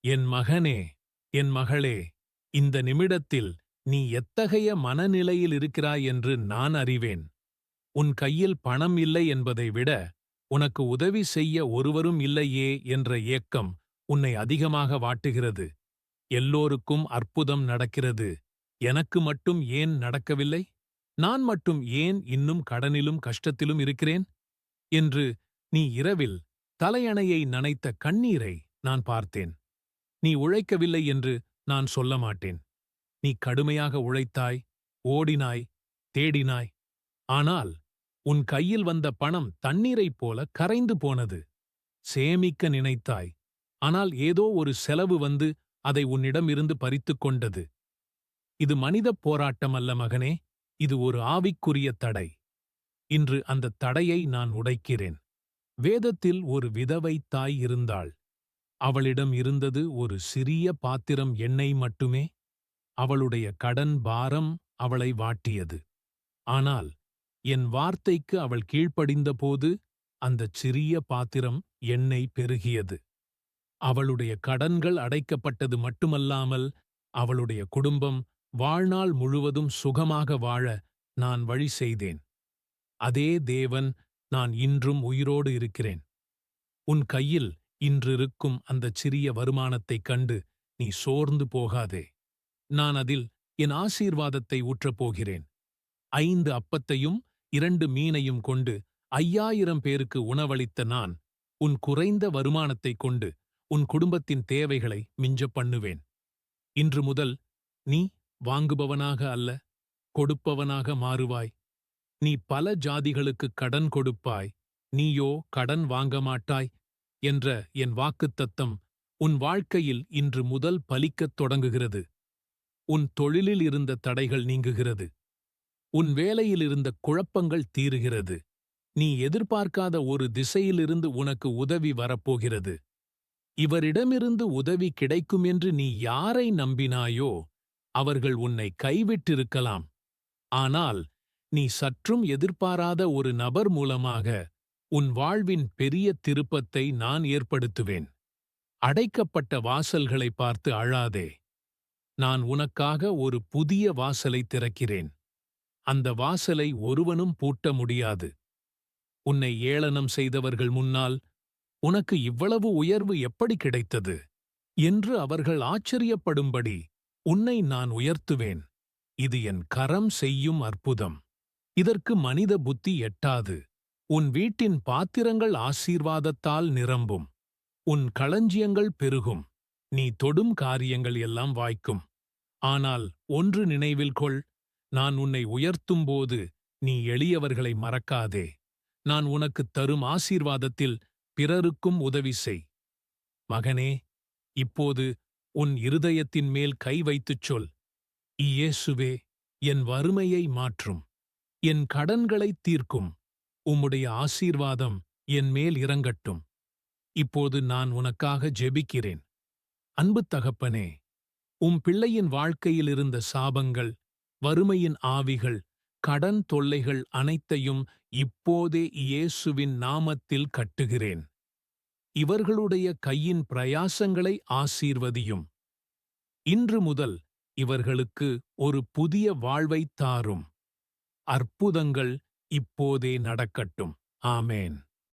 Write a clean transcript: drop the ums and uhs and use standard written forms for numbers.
என் மகனே, என் மகளே, இந்த நிமிடத்தில் நீ எத்தகைய மனநிலையில் இருக்கிறாய் என்று நான் அறிவேன். உன் கையில் பணம் இல்லை என்பதை விட, உனக்கு உதவி செய்ய ஒருவரும் இல்லையே என்ற ஏக்கம் உன்னை அதிகமாக வாட்டுகிறது. எல்லோருக்கும் அற்புதம் நடக்கிறது. எனக்கு மட்டும் ஏன் நடக்கவில்லை? நான் மட்டும் ஏன் இன்னும் கடனிலும் கஷ்டத்திலும் இருக்கிறேன்? என்று நீ இரவில் தலையணையை நனைத்த கண்ணீரை நான் பார்த்தேன். நீ உழைக்கவில்லை என்று நான் சொல்ல மாட்டேன். நீ கடுமையாக உழைத்தாய், ஓடினாய், தேடினாய். ஆனால் உன் கையில் வந்த பணம் தண்ணீரைப் போல கரைந்து போனது. சேமிக்க நினைத்தாய், ஆனால் ஏதோ ஒரு செலவு வந்து அதை உன்னிடமிருந்து பறித்துக் கொண்டது. இது மனிதப் போராட்டம் அல்ல மகனே, இது ஒரு ஆவிக்குரிய தடை. இன்று அந்த தடையை நான் உடைக்கிறேன். வேதத்தில் ஒரு விதவை தாய் இருந்தாள். அவளிடம் இருந்தது ஒரு சிறிய பாத்திரம் எண்ணெய் மட்டுமே. அவளுடைய கடன் பாரம் அவளை வாட்டியது. ஆனால் என் வார்த்தைக்கு அவள் கீழ்ப்படிந்தபோது அந்தச் சிறிய பாத்திரம் எண்ணெய் பெருகியது. அவளுடைய கடன்கள் அடைக்கப்பட்டது மட்டுமல்லாமல் அவளுடைய குடும்பம் வாழ்நாள் முழுவதும் சுகமாக வாழ நான் வழி செய்தேன். அதே தேவன் நான் இன்றும் உயிரோடு இருக்கிறேன். உன் கையில் இன்றிருக்கும் அந்தச் சிறிய வருமானத்தைக் கண்டு நீ சோர்ந்து போகாதே. நான் அதில் என் ஆசீர்வாதத்தை ஊற்றப் போகிறேன். 5 அப்பத்தையும் 2 மீனையும் கொண்டு 5000 பேருக்கு உணவளித்த நான் உன் குறைந்த வருமானத்தைக் கொண்டு உன் குடும்பத்தின் தேவைகளை மிஞ்சப் பண்ணுவேன். இன்று முதல் நீ வாங்குபவனாக அல்ல, கொடுப்பவனாக மாறுவாய். நீ பல ஜாதிகளுக்கு கடன் கொடுப்பாய், நீயோ கடன் வாங்க மாட்டாய் என்ற என் வாக்குத்தத்தம் உன் வாழ்க்கையில் இன்று முதல் பலிக்கத் தொடங்குகிறது. உன் தொழிலில் இருந்த தடைகள் நீங்குகிறது. உன் வேலையில் இருந்த குழப்பங்கள் தீருகிறது. நீ எதிர்பார்க்காத ஒரு திசையிலிருந்து உனக்கு உதவி வரப்போகிறது. இவரிடமிருந்து உதவி கிடைக்கும் என்று நீ யாரை நம்பினாயோ அவர்கள் உன்னை கைவிட்டிருக்கலாம். ஆனால் நீ சற்றும் எதிர்பாராத ஒரு நபர் மூலமாக உன் வாழ்வின் பெரிய திருப்பத்தை நான் ஏற்படுத்துவேன். அடைக்கப்பட்ட வாசல்களை பார்த்து அழாதே. நான் உனக்காக ஒரு புதிய வாசலை திறக்கிறேன். அந்த வாசலை ஒருவனும் பூட்ட முடியாது. உன்னை ஏளனம் செய்தவர்கள் முன்னால் உனக்கு இவ்வளவு உயர்வு எப்படி கிடைத்தது என்று அவர்கள் ஆச்சரியப்படும்படி உன்னை நான் உயர்த்துவேன். இது என் கரம் செய்யும் அற்புதம். இதற்கு மனித புத்தி எட்டாது. உன் வீட்டின் பாத்திரங்கள் ஆசீர்வாதத்தால் நிரம்பும். உன் களஞ்சியங்கள் பெருகும். நீ தொடும் காரியங்கள் எல்லாம் வாய்க்கும். ஆனால் ஒன்று நினைவில் கொள், நான் உன்னை உயர்த்தும்போது நீ எளியவர்களை மறக்காதே. நான் உனக்குத் தரும் ஆசீர்வாதத்தில் பிறருக்கும் உதவி செய். மகனே, இப்போது உன் இருதயத்தின் மேல் கை வைத்துச் சொல், இயேசுவே, என் வறுமையை மாற்றும், என் கடன்களைத் தீர்க்கும், உம்முடைய ஆசீர்வாதம் என் மேல் இறங்கட்டும். இப்போது நான் உனக்காக ஜெபிக்கிறேன். அன்பு தகப்பனே, பிள்ளையின் வாழ்க்கையில் இருந்த சாபங்கள், வறுமையின் ஆவிகள், கடன் தொல்லைகள் அனைத்தையும் இப்போதே இயேசுவின் நாமத்தில் கட்டுகிறேன். இவர்களுடைய கையின் பிரயாசங்களை ஆசீர்வதியும். இன்று முதல் இவர்களுக்கு ஒரு புதிய வாழ்வைத் தாரும். அற்புதங்கள் இப்போதே நடக்கட்டும். ஆமேன்.